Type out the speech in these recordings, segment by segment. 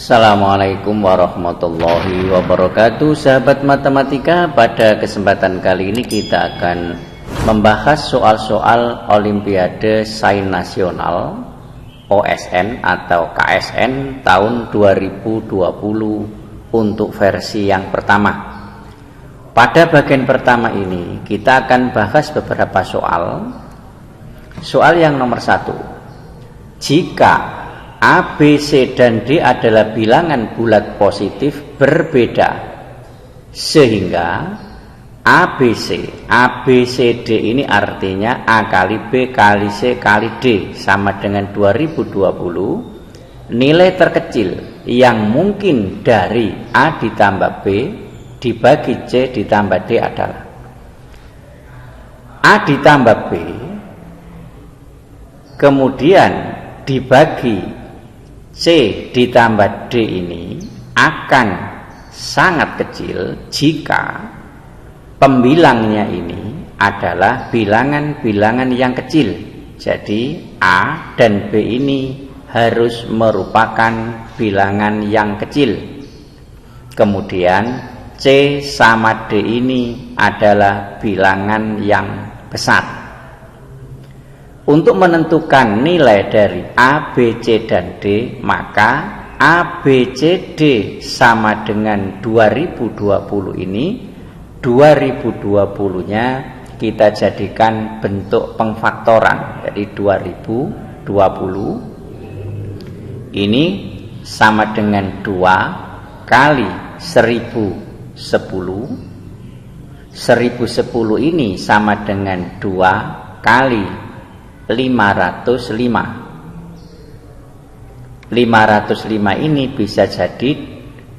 Assalamualaikum warahmatullahi wabarakatuh. Sahabat matematika, pada kesempatan kali ini kita akan membahas soal-soal Olimpiade Sains Nasional OSN atau KSN tahun 2020 untuk versi yang pertama. Pada bagian pertama ini kita akan bahas beberapa soal. Soal yang nomor 1. Jika A, B, C, dan D adalah bilangan bulat positif berbeda, sehingga A, B, C, D ini artinya A kali B kali C kali D sama dengan 2020. Nilai terkecil yang mungkin dari A ditambah B dibagi C ditambah D adalah A ditambah B kemudian dibagi C ditambah D ini akan sangat kecil jika pembilangnya ini adalah bilangan-bilangan yang kecil. Jadi A dan B ini harus merupakan bilangan yang kecil. Kemudian C sama D ini adalah bilangan yang besar. Untuk menentukan nilai dari A, B, C, dan D, maka A, B, C, D sama dengan 2020 ini. 2020-nya kita jadikan bentuk pengfaktoran. Jadi 2020 ini sama dengan 2 kali 1010. 1010 ini sama dengan 2 kali 505 ini bisa jadi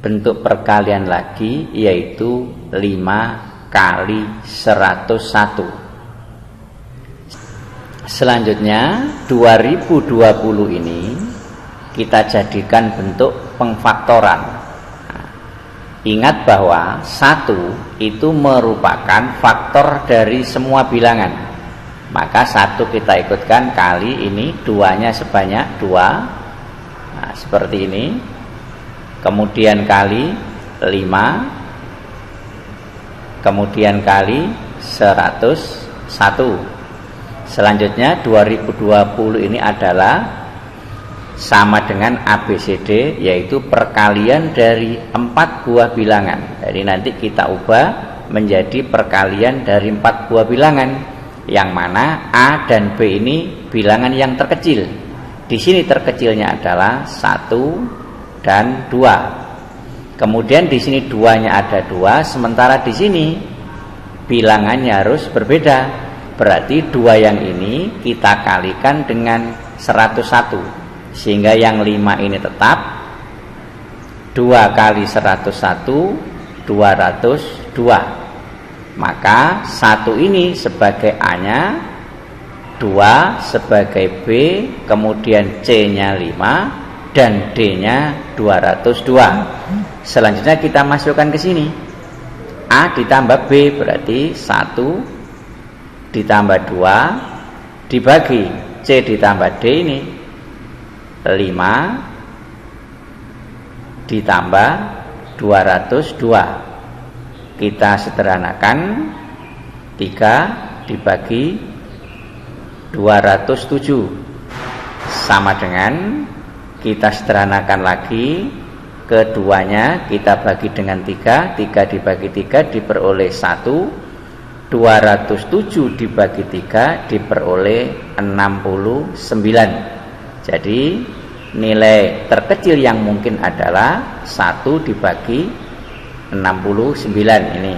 bentuk perkalian lagi, yaitu 5 kali 101. Selanjutnya 2020 ini kita jadikan bentuk pengfaktoran. Ingat bahwa 1 itu merupakan faktor dari semua bilangan. Maka 1 kita ikutkan kali ini, 2-nya sebanyak 2. Nah, seperti ini. Kemudian kali 5. Kemudian kali 101. Selanjutnya 2020 ini adalah sama dengan ABCD, yaitu perkalian dari 4 buah bilangan. Jadi nanti kita ubah menjadi perkalian dari 4 buah bilangan, yang mana A dan B ini bilangan yang terkecil. Di sini terkecilnya adalah 1 dan 2. Kemudian di sini 2-nya ada 2, sementara di sini bilangannya harus berbeda. Berarti 2 yang ini kita kalikan dengan 101, sehingga yang 5 ini tetap. 2 kali 101 202. Maka 1 ini sebagai A-nya, 2 sebagai B, kemudian C-nya 5 dan D-nya 202. Selanjutnya kita masukkan ke sini. A ditambah B berarti 1 ditambah 2 dibagi C ditambah D ini 5 ditambah 202. Kita sederhanakan, 3 dibagi 207 sama dengan, kita sederhanakan lagi, keduanya kita bagi dengan 3. 3 dibagi 3 diperoleh 1. 207 dibagi 3 diperoleh 69. Jadi nilai terkecil yang mungkin adalah 1 dibagi 69 ini.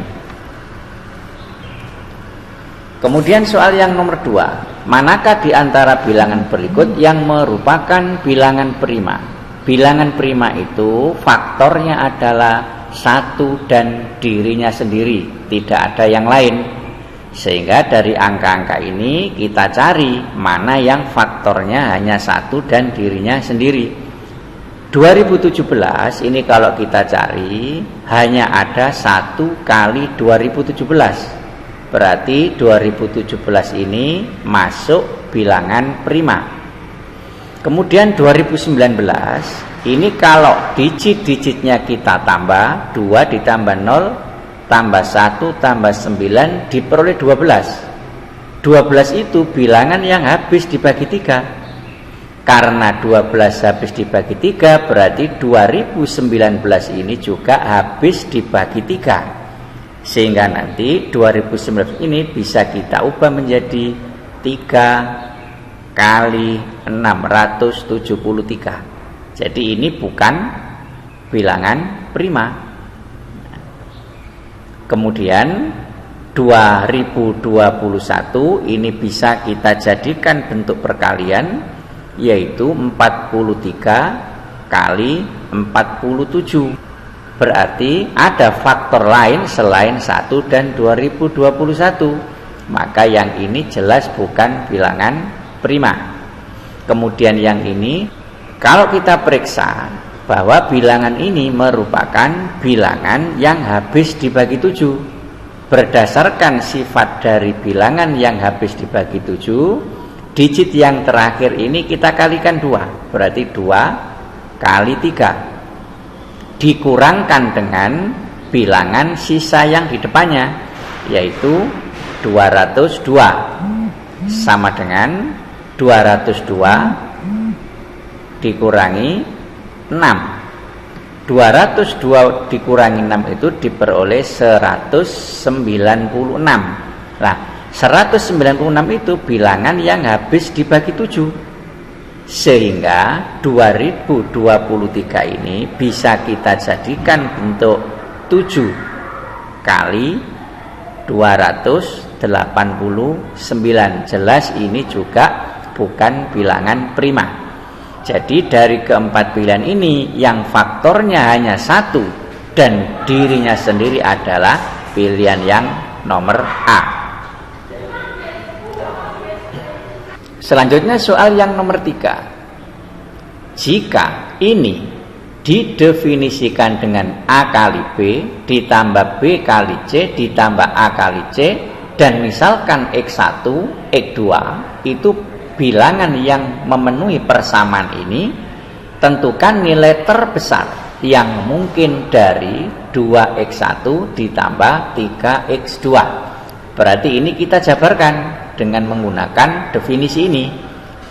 Kemudian soal yang nomor 2. Manakah di antara bilangan berikut yang merupakan bilangan prima? Bilangan prima itu faktornya adalah 1 dan dirinya sendiri, tidak ada yang lain. Sehingga dari angka-angka ini kita cari mana yang faktornya hanya 1 dan dirinya sendiri. 2017 ini kalau kita cari hanya ada 1 kali 2017. Berarti 2017 ini masuk bilangan prima. Kemudian 2019 ini kalau digit-digitnya kita tambah, 2 ditambah 0 tambah 1 tambah 9 diperoleh 12. 12 itu bilangan yang habis dibagi 3. Karena 12 habis dibagi 3 berarti 2019 ini juga habis dibagi 3. Sehingga nanti 2019 ini bisa kita ubah menjadi 3 kali 673. Jadi ini bukan bilangan prima. Kemudian 2021 ini bisa kita jadikan bentuk perkalian, yaitu 43 kali 47. Berarti ada faktor lain selain 1 dan 2021. Maka yang ini jelas bukan bilangan prima. Kemudian yang ini, kalau kita periksa bahwa bilangan ini merupakan bilangan yang habis dibagi 7. Berdasarkan sifat dari bilangan yang habis dibagi 7, digit yang terakhir ini kita kalikan 2. Berarti 2 kali 3. Dikurangkan dengan bilangan sisa yang di depannya, yaitu 202. Sama dengan 202 dikurangi 6. 202 dikurangi 6 itu diperoleh 196. Nah, 196 itu bilangan yang habis dibagi 7. Sehingga 2023 ini bisa kita jadikan bentuk 7 kali 289. Jelas ini juga bukan bilangan prima. Jadi dari keempat pilihan ini yang faktornya hanya 1 dan dirinya sendiri adalah pilihan yang nomor A. Selanjutnya soal yang nomor 3. Jika ini didefinisikan dengan A kali B ditambah B kali C ditambah A kali C, dan misalkan X1, X2 itu bilangan yang memenuhi persamaan ini, tentukan nilai terbesar yang mungkin dari 2X1 ditambah 3X2. Berarti ini kita jabarkan dengan menggunakan definisi ini,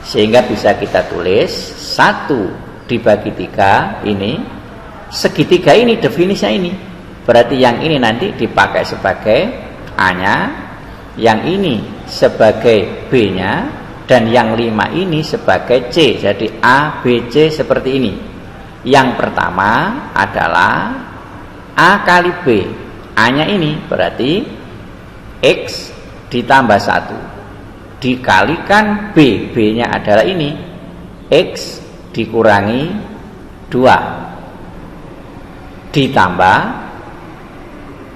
sehingga bisa kita tulis 1 dibagi 3 ini, segitiga ini definisinya ini. Berarti yang ini nanti dipakai sebagai A-nya, yang ini sebagai B-nya, dan yang 5 ini sebagai C. Jadi A, B, C seperti ini. Yang pertama adalah A kali B. A-nya ini berarti X ditambah 1 dikalikan B. B-nya adalah ini, X dikurangi 2 ditambah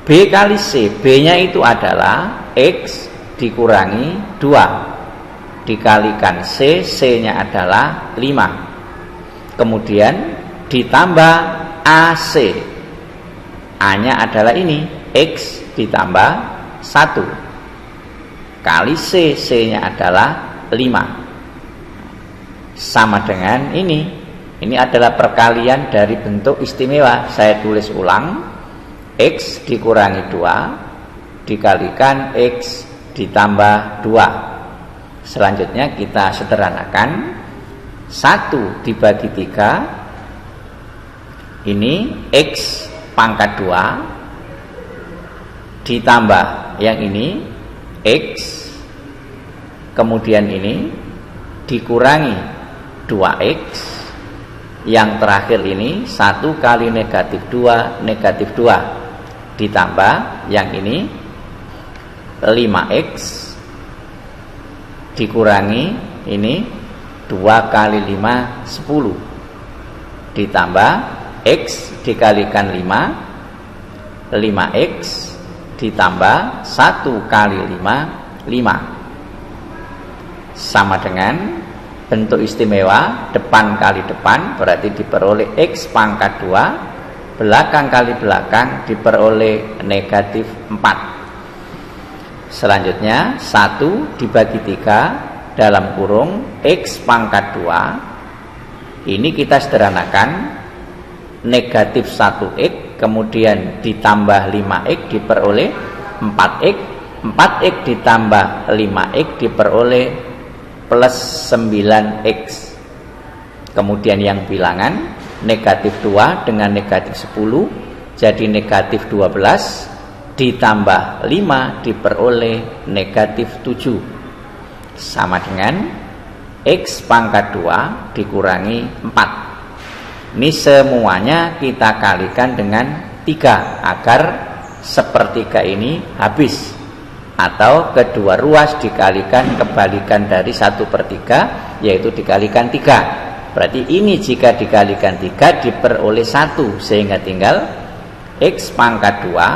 B kali C. B-nya itu adalah X dikurangi 2 dikalikan C, C-nya adalah 5. Kemudian ditambah AC. A-nya adalah ini, X ditambah 1 kali C, C-nya adalah 5. Sama dengan ini. Ini adalah perkalian dari bentuk istimewa. Saya tulis ulang. X dikurangi 2 dikalikan X ditambah 2. Selanjutnya kita sederhanakan. 1 dibagi 3 ini X pangkat 2 ditambah yang ini X, kemudian ini dikurangi 2X, yang terakhir ini 1 kali negatif 2 ditambah yang ini 5X dikurangi ini 2 kali 5 10 ditambah X dikalikan 5, 5X ditambah 1 kali 5 5 sama dengan bentuk istimewa depan kali depan, berarti diperoleh X pangkat 2, belakang kali belakang diperoleh negatif 4. Selanjutnya 1 dibagi 3 dalam kurung X pangkat 2 Ini kita sederhanakan, negatif 1x kemudian ditambah 5x diperoleh 4x, 4x ditambah 5x diperoleh plus 9x. Kemudian yang bilangan negatif 2 dengan negatif 10 jadi negatif 12 ditambah 5 diperoleh negatif 7 sama dengan X pangkat 2 dikurangi 4. Ini semuanya kita kalikan dengan 3 agar sepertiga ini habis, atau kedua ruas dikalikan kebalikan dari 1/3 yaitu dikalikan 3. Berarti ini jika dikalikan 3 diperoleh 1, sehingga tinggal X pangkat 2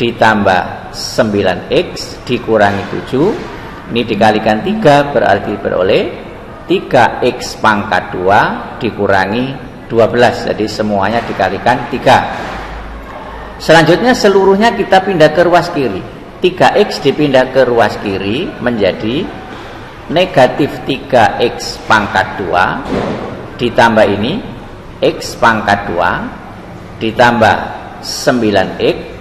ditambah 9x dikurangi 7. Ini dikalikan 3 berarti beroleh 3x pangkat 2 dikurangi 12. Jadi semuanya dikalikan 3. Selanjutnya seluruhnya kita pindah ke ruas kiri. 3x dipindah ke ruas kiri menjadi negatif 3x pangkat 2 ditambah ini x pangkat 2 ditambah 9x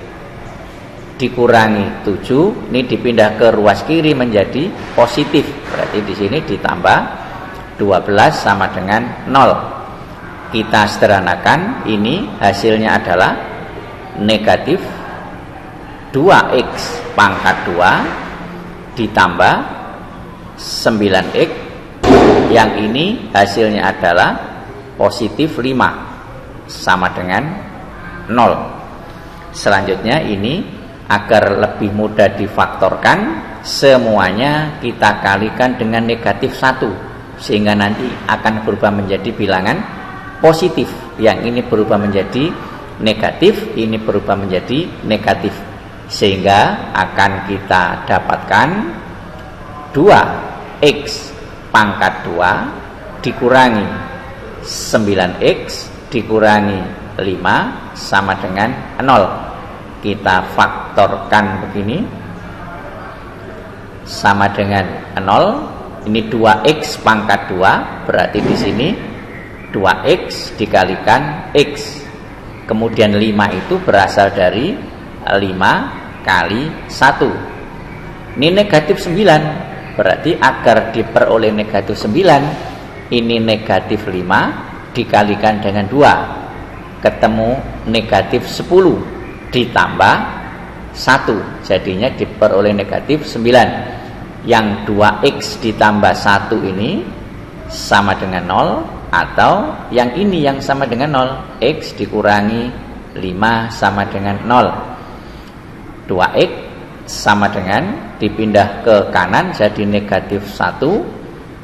dikurangi 7. Ini dipindah ke ruas kiri menjadi positif. Berarti di sini ditambah 12 sama dengan 0. Kita sederhanakan, ini hasilnya adalah negatif 2x pangkat 2 ditambah 9x. Yang ini hasilnya adalah positif 5 sama dengan 0. Selanjutnya ini agar lebih mudah difaktorkan, semuanya kita kalikan dengan negatif 1 sehingga nanti akan berubah menjadi bilangan positif. Yang ini berubah menjadi negatif, ini berubah menjadi negatif, sehingga akan kita dapatkan 2x pangkat 2 dikurangi 9x dikurangi 5 sama dengan 0. Kita faktorkan begini, sama dengan 0. Ini 2x pangkat 2, berarti di sini 2x dikalikan x. Kemudian 5 itu berasal dari 5 kali 1. Ini negatif 9, berarti agar diperoleh negatif 9, ini negatif 5 dikalikan dengan 2, ketemu negatif 10 ditambah 1, jadinya diperoleh negatif 9. Yang 2x ditambah 1 ini sama dengan 0, atau yang ini yang sama dengan 0, x dikurangi 5 sama dengan 0. 2x sama dengan dipindah ke kanan jadi negatif 1,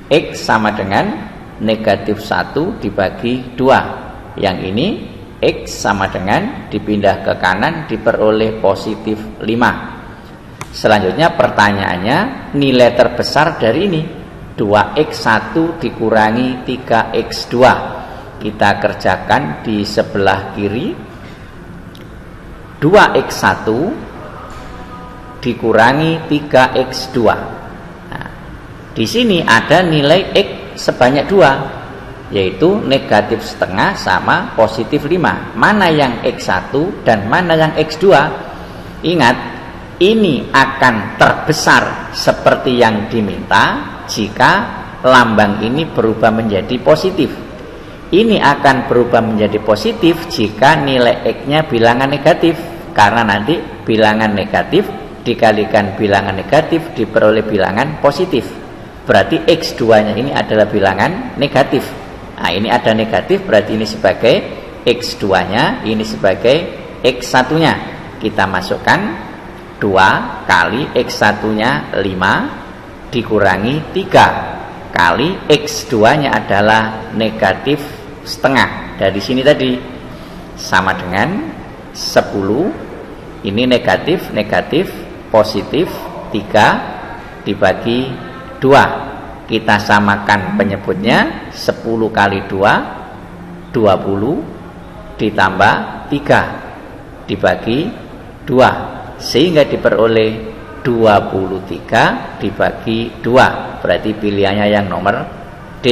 x sama dengan negatif 1 dibagi 2. Yang ini x sama dengan dipindah ke kanan diperoleh positif 5. Selanjutnya pertanyaannya, nilai terbesar dari ini 2x1 dikurangi 3x2. Kita kerjakan di sebelah kiri. 2x1 dikurangi 3x2. Nah, di sini ada nilai x sebanyak 2, yaitu negatif setengah sama positif 5. Mana yang x1 dan mana yang x2? Ingat, ini akan terbesar seperti yang diminta jika lambang ini berubah menjadi positif. Ini akan berubah menjadi positif jika nilai x-nya bilangan negatif, karena nanti bilangan negatif dikalikan bilangan negatif diperoleh bilangan positif. Berarti x2-nya ini adalah bilangan negatif. Nah, ini ada negatif, berarti ini sebagai x2-nya, ini sebagai x1-nya. Kita masukkan 2 kali x1-nya 5 dikurangi 3 kali x2-nya adalah negatif setengah. Dari sini tadi sama dengan 10. Ini negatif, negatif, positif 3 dibagi 2. Kita samakan penyebutnya, 10 kali 2 20 ditambah 3 dibagi 2 sehingga diperoleh 23 dibagi 2. Berarti pilihannya yang nomor D.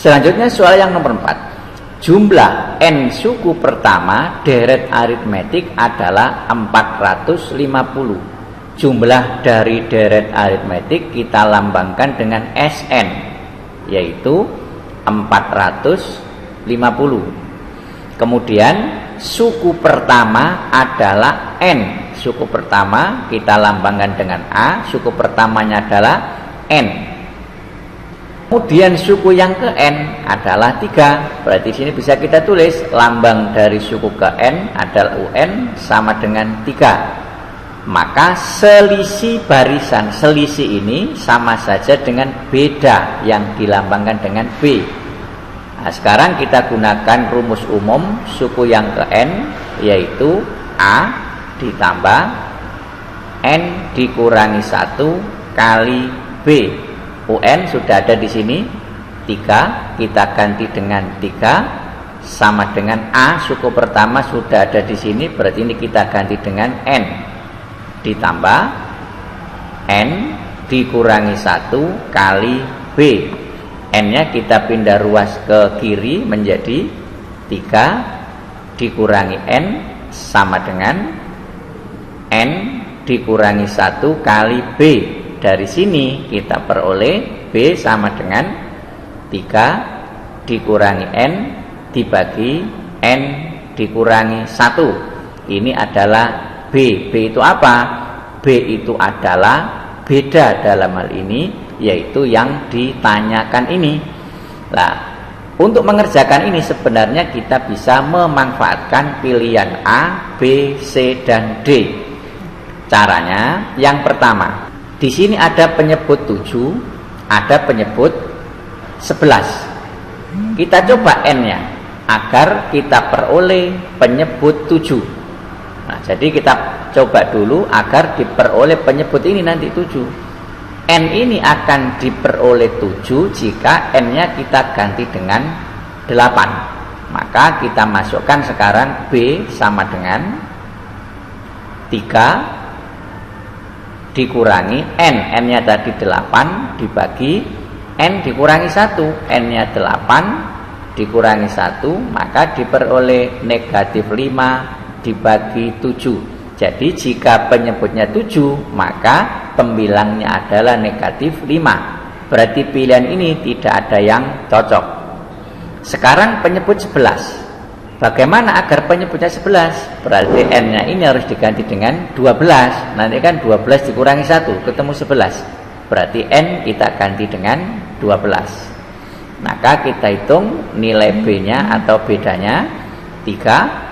Selanjutnya soal yang nomor 4. Jumlah n suku pertama deret aritmetik adalah 450. Jumlah dari deret aritmetik kita lambangkan dengan Sn, yaitu 450. Kemudian suku pertama adalah n. Suku pertama kita lambangkan dengan A, suku pertamanya adalah n. Kemudian suku yang ke n adalah 3. Berarti sini bisa kita tulis lambang dari suku ke n adalah un sama dengan 3. Maka selisih barisan, selisih ini sama saja dengan beda yang dilambangkan dengan B. Nah, sekarang kita gunakan rumus umum suku yang ke n, yaitu A ditambah n dikurangi 1 kali B. UN sudah ada di sini 3, kita ganti dengan 3 sama dengan A suku pertama sudah ada di sini, berarti ini kita ganti dengan n ditambah n dikurangi 1 kali B. N-nya kita pindah ruas ke kiri menjadi 3 dikurangi n sama dengan n dikurangi 1 kali B. Dari sini kita peroleh B sama dengan 3 dikurangi n dibagi n dikurangi 1. Ini adalah B. B itu apa? B itu adalah beda dalam hal ini, yaitu yang ditanyakan ini. Nah, untuk mengerjakan ini sebenarnya kita bisa memanfaatkan pilihan A, B, C, dan D. Caranya yang pertama, di sini ada penyebut 7, ada penyebut 11. Kita coba n-nya agar kita peroleh penyebut 7. Nah, jadi kita coba dulu agar diperoleh penyebut ini nanti 7. N ini akan diperoleh 7 jika n-nya kita ganti dengan 8. Maka kita masukkan sekarang B sama dengan 3 dikurangi n. N-nya tadi 8 dibagi n dikurangi 1. N-nya 8 dikurangi 1, maka diperoleh negatif 5 dibagi 7. Jadi jika penyebutnya 7, maka pembilangnya adalah negatif 5. Berarti pilihan ini tidak ada yang cocok. Sekarang penyebut 11. Bagaimana agar penyebutnya 11? Berarti n-nya ini harus diganti dengan 12. Nanti kan 12 dikurangi 1 ketemu 11. Berarti n kita ganti dengan 12. Maka kita hitung nilai B-nya atau bedanya 3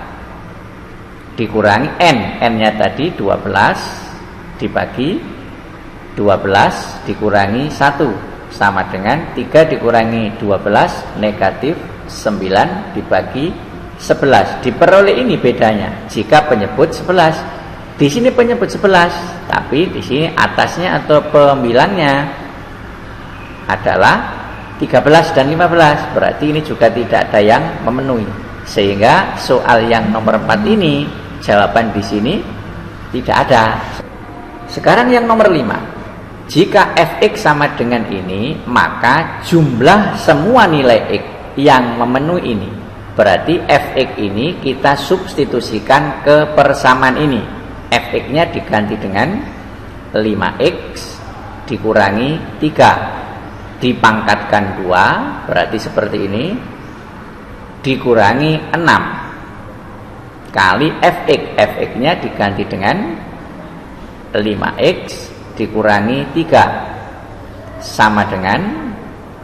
dikurangi n. N-nya tadi 12 dibagi 12 dikurangi 1 sama dengan 3 dikurangi 12 negatif 9 dibagi 11. Diperoleh ini bedanya jika penyebut 11. Di sini penyebut 11, tapi di sini atasnya atau pembilangnya adalah 13 dan 15. Berarti ini juga tidak ada yang memenuhi. Sehingga soal yang nomor 4 ini jawaban di sini tidak ada. Sekarang yang nomor 5. Jika fx sama dengan ini, maka jumlah semua nilai x yang memenuhi ini. Berarti fx ini kita substitusikan ke persamaan ini. Fx-nya diganti dengan 5x dikurangi 3 dipangkatkan 2, berarti seperti ini, dikurangi 6 kali fx. Fx-nya diganti dengan 5x dikurangi 3 sama dengan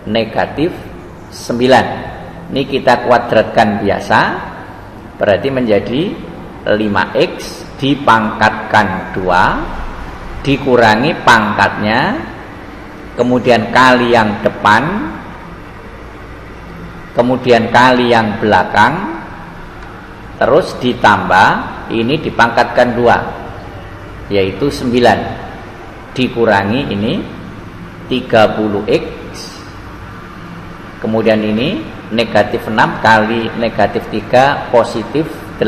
negatif 9. Ini kita kuadratkan biasa, berarti menjadi 5x dipangkatkan 2 dikurangi pangkatnya, kemudian kali yang depan, kemudian kali yang belakang, terus ditambah ini dipangkatkan 2, yaitu 9 dikurangi ini 30x, kemudian ini negatif 6 kali negatif 3 positif 18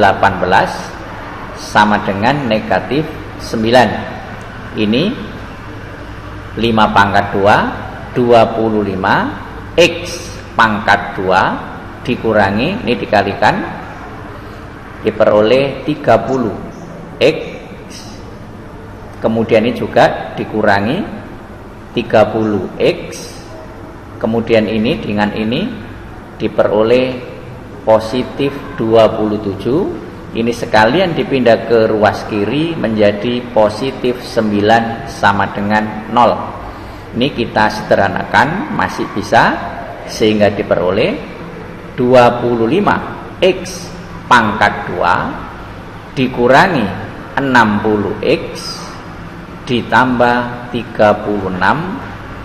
sama dengan negatif 9. Ini 5 pangkat 2 25 x pangkat 2 dikurangi, ini dikalikan, diperoleh 30x, kemudian ini juga dikurangi 30x, kemudian ini dengan ini diperoleh positif 27. Ini sekalian dipindah ke ruas kiri menjadi positif 9 sama dengan 0. Ini kita sederhanakan masih bisa, sehingga diperoleh 25x pangkat 2 dikurangi 60x ditambah 36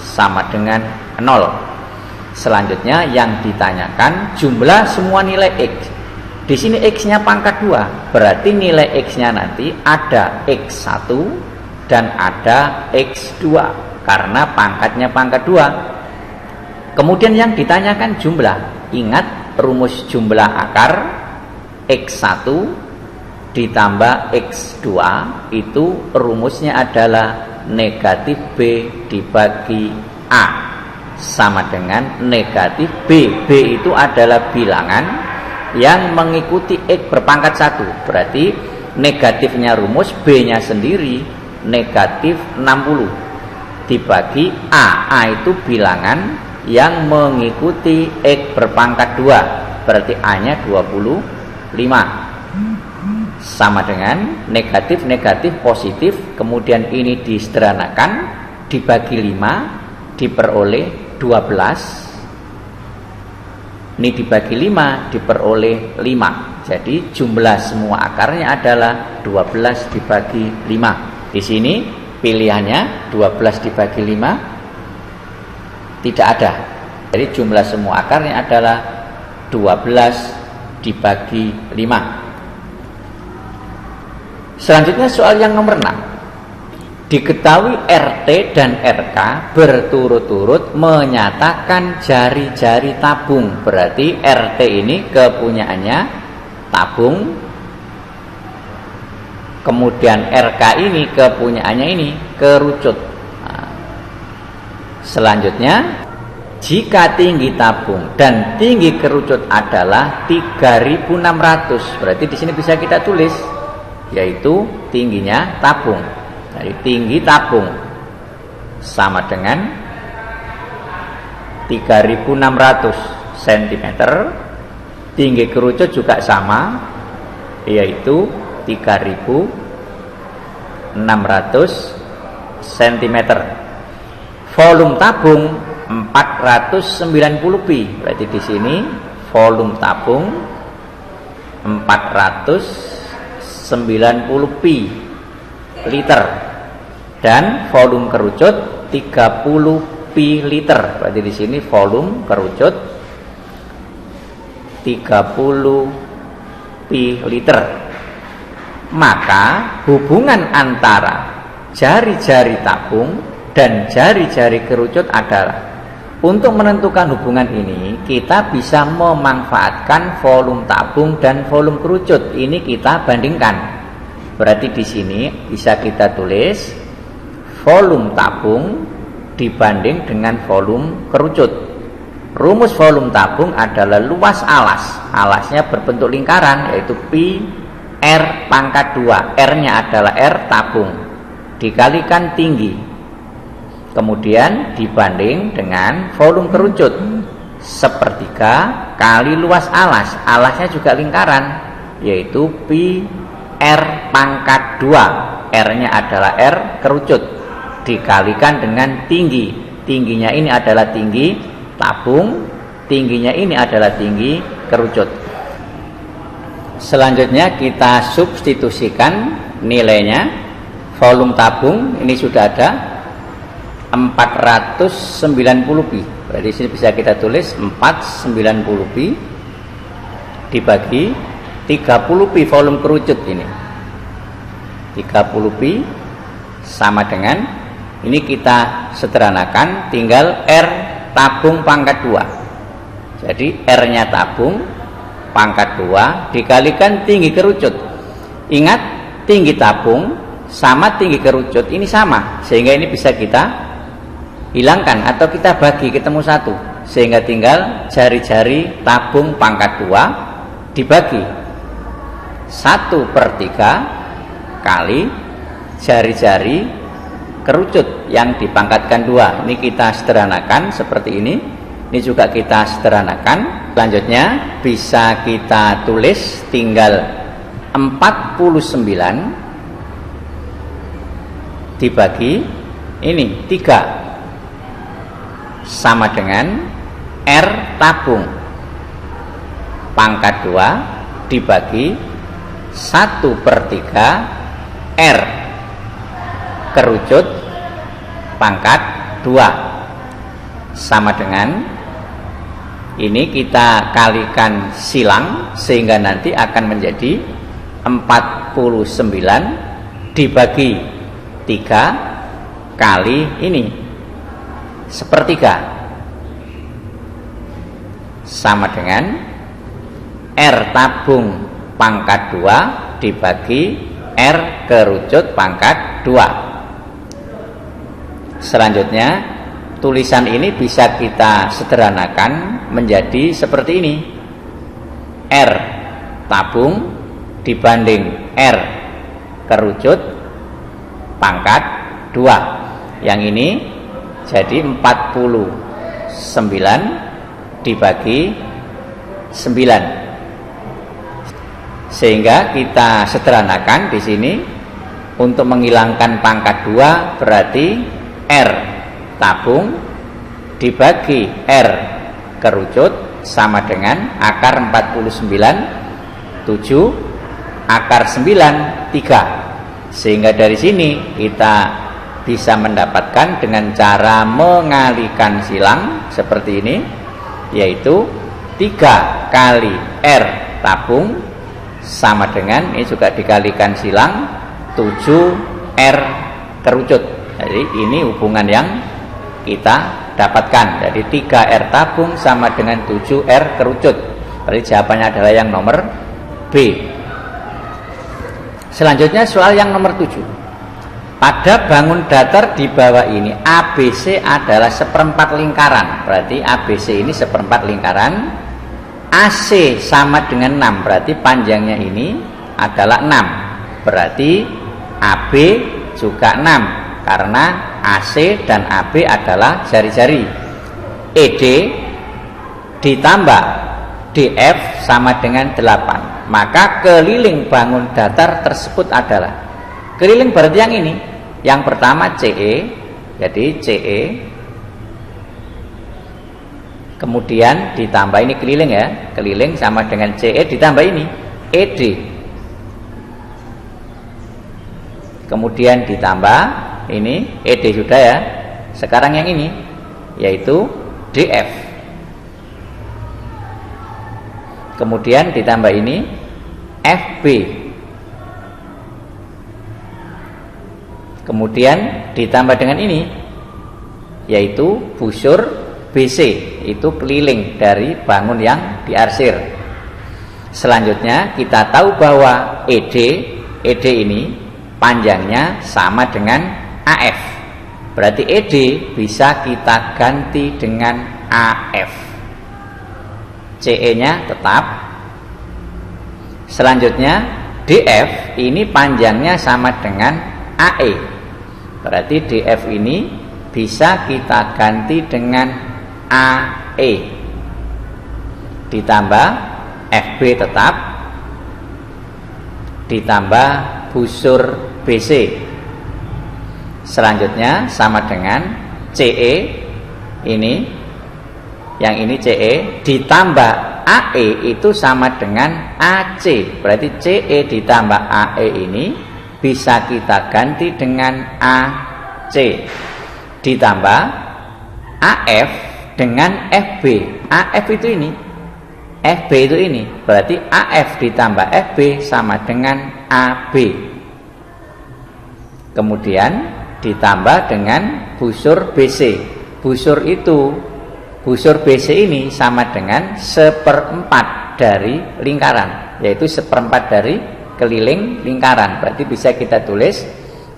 sama dengan 0. Selanjutnya yang ditanyakan jumlah semua nilai x. Di sini x-nya pangkat 2, berarti nilai x-nya nanti ada x1 dan ada x2 karena pangkatnya pangkat 2. Kemudian yang ditanyakan jumlah. Ingat rumus jumlah akar, x1 ditambah x2 itu rumusnya adalah negatif b dibagi a sama dengan negatif b. B itu adalah bilangan yang mengikuti x berpangkat 1. Berarti negatifnya rumus, b-nya sendiri negatif 60 dibagi a. A itu bilangan yang mengikuti x berpangkat 2. Berarti a-nya 25 sama dengan negatif positif, kemudian ini disederhanakan dibagi 5 diperoleh 12. Ini dibagi 5 diperoleh 5. Jadi jumlah semua akarnya adalah 12 dibagi 5. Di sini pilihannya 12 dibagi 5 tidak ada. Jadi jumlah semua akarnya adalah 12 dibagi 5. Selanjutnya soal yang nomor 6. Diketahui RT dan RK berturut-turut menyatakan jari-jari tabung. Berarti RT ini kepunyaannya tabung, kemudian RK ini kepunyaannya ini kerucut. Nah, selanjutnya jika tinggi tabung dan tinggi kerucut adalah 3600, berarti di sini bisa kita tulis yaitu tingginya tabung. Dari tinggi tabung sama dengan 3600 cm, tinggi kerucut juga sama yaitu 3600 cm. Volume tabung 490 pi. Berarti di sini volume tabung 490 pi liter dan volume kerucut 30 pi liter. Berarti di sini volume kerucut 30 pi liter. Maka hubungan antara jari-jari tabung dan jari-jari kerucut adalah, untuk menentukan hubungan ini kita bisa memanfaatkan volume tabung dan volume kerucut. Ini kita bandingkan. Berarti di sini bisa kita tulis volume tabung dibanding dengan volume kerucut. Rumus volume tabung adalah luas alas. Alasnya berbentuk lingkaran yaitu pi R pangkat 2. R-nya adalah R tabung dikalikan tinggi. Kemudian dibanding dengan volume kerucut. Sepertiga kali luas alas. Alasnya juga lingkaran yaitu pi R pangkat 2. R-nya adalah R kerucut dikalikan dengan tinggi. Tingginya ini adalah tinggi tabung, tingginya ini adalah tinggi kerucut. Selanjutnya kita substitusikan nilainya. Volume tabung ini sudah ada 490 pi. Berarti sini bisa kita tulis 490 pi dibagi 30 pi volume kerucut ini. 30 pi sama dengan, ini kita sederhanakan, tinggal R tabung pangkat 2. Jadi R-nya tabung pangkat 2 dikalikan tinggi kerucut. Ingat, tinggi tabung sama tinggi kerucut ini sama, sehingga ini bisa kita hilangkan atau kita bagi ketemu 1. sehingga tinggal jari-jari tabung pangkat 2 dibagi 1/3 kali jari-jari kerucut yang dipangkatkan 2. Ini kita sederhanakan seperti ini. Ini juga kita sederhanakan. Selanjutnya bisa kita tulis, tinggal 49 dibagi ini 3 sama dengan R tabung pangkat 2 dibagi 1/3 R kerucut pangkat 2 sama dengan ini kita kalikan silang sehingga nanti akan menjadi 49 dibagi 3 kali ini 1/3 sama dengan R tabung pangkat 2 dibagi R kerucut pangkat 2. Selanjutnya tulisan ini bisa kita sederhanakan menjadi seperti ini. R tabung dibanding R kerucut pangkat 2. Yang ini jadi 49 dibagi 9. Sehingga kita sederhanakan di sini untuk menghilangkan pangkat 2 berarti R tabung dibagi R kerucut sama dengan akar 49 7 akar 9 3. Sehingga dari sini kita bisa mendapatkan dengan cara mengalihkan silang seperti ini, yaitu 3 kali R tabung sama dengan ini juga dikalikan silang 7 R kerucut. Jadi ini hubungan yang kita dapatkan. Jadi 3 R tabung sama dengan 7 R kerucut. Berarti jawabannya adalah yang nomor B. Selanjutnya soal yang nomor 7. Pada bangun datar di bawah ini ABC adalah seperempat lingkaran. Berarti ABC ini seperempat lingkaran. AC sama dengan 6. Berarti panjangnya ini adalah 6. Berarti AB juga 6. Karena AC dan AB adalah jari-jari. ED ditambah DF sama dengan 8. Maka keliling bangun datar tersebut adalah, keliling berarti yang ini. Yang pertama CE, jadi CE, kemudian ditambah ini keliling ya, keliling sama dengan CE ditambah ini ED, kemudian ditambah ini ED sudah ya. Sekarang yang ini yaitu DF, kemudian ditambah ini FB, kemudian ditambah dengan ini yaitu busur BC, itu keliling dari bangun yang diarsir. Selanjutnya kita tahu bahwa ED ini panjangnya sama dengan AF. Berarti ED bisa kita ganti dengan AF. CE-nya tetap. Selanjutnya DF ini panjangnya sama dengan AE. Berarti DF ini bisa kita ganti dengan AE. Ditambah FB tetap. Ditambah busur BC. Selanjutnya sama dengan CE ini, yang ini CE ditambah AE itu sama dengan AC. Berarti CE ditambah AE ini bisa kita ganti dengan AC. Ditambah AF dengan FB. AF itu ini, FB itu ini. Berarti AF ditambah FB sama dengan AB. Kemudian ditambah dengan busur BC. Busur BC ini sama dengan 1/4 dari lingkaran, yaitu 1/4 dari keliling lingkaran. Berarti bisa kita tulis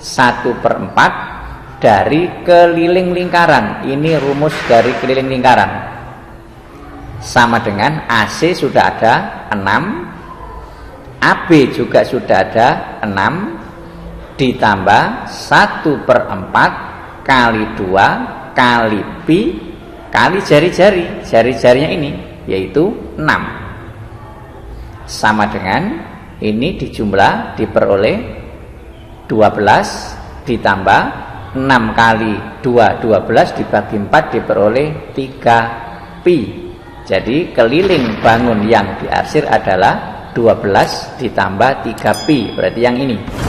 1/4 dari keliling lingkaran. Ini rumus dari keliling lingkaran. sama dengan AC sudah ada 6, AB juga sudah ada 6, ditambah 1/4 kali 2 kali pi kali jari-jarinya ini, yaitu 6, sama dengan ini dijumlah diperoleh 12 ditambah 6 kali 2 12 dibagi 4 diperoleh 3 pi. Jadi keliling bangun yang diarsir adalah 12 ditambah 3 pi, berarti yang ini.